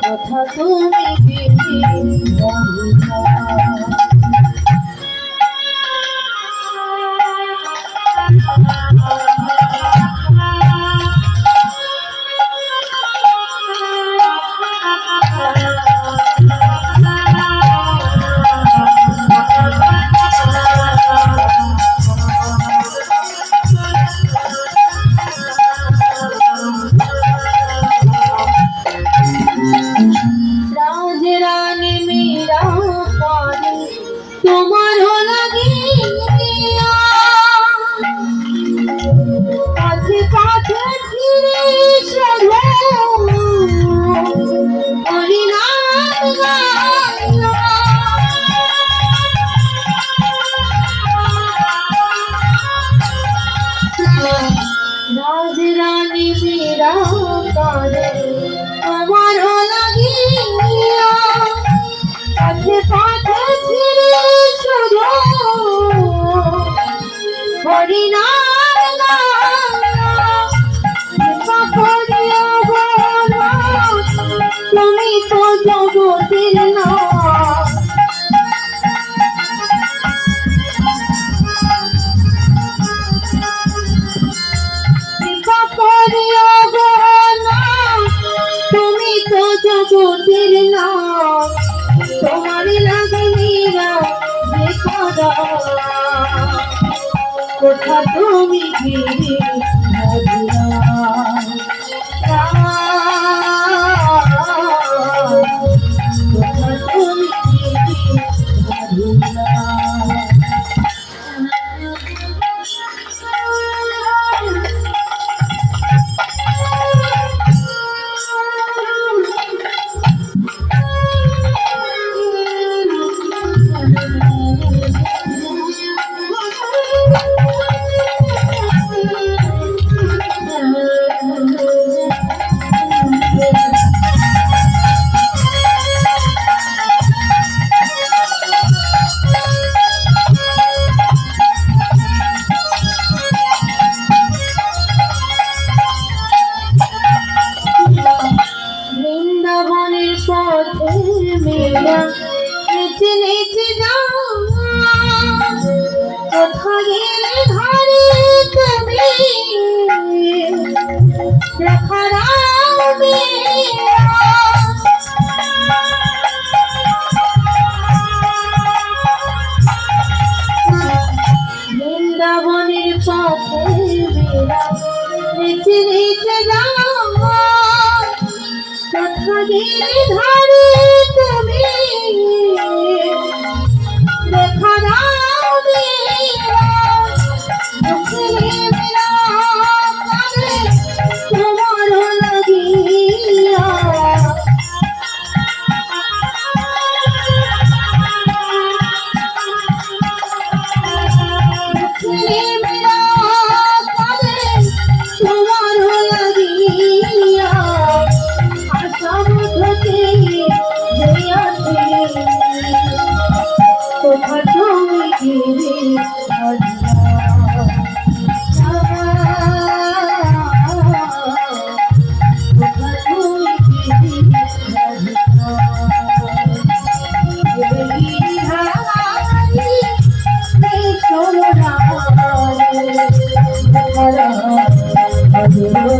কথা তুমি তোমার লাগিয়া কাছে কাছে ফিরে শোনো হরিনাম গাইয়া রাজরানী মীরা কাঁদে তোমার লাগিয়া কাছে কাছে ফিরে শোনো হরিনাম তুমি তো জগতের না তুমি তো জগতের না তোমার লাগেরা দেখা কোথা তুমি বৃন্দাবনের পথে মেয়েরা নেচে নেচে যাও কোথা গেলে ধারে তুমি রাখারাও বৃন্দাবনের পথে মেয়েরা নেচে নেচে যাও কোথা গেলে ধারে তুমি দেখা দাও তোমার লাগিয়া তোমার লাগিয়া কোথা তুমি Oh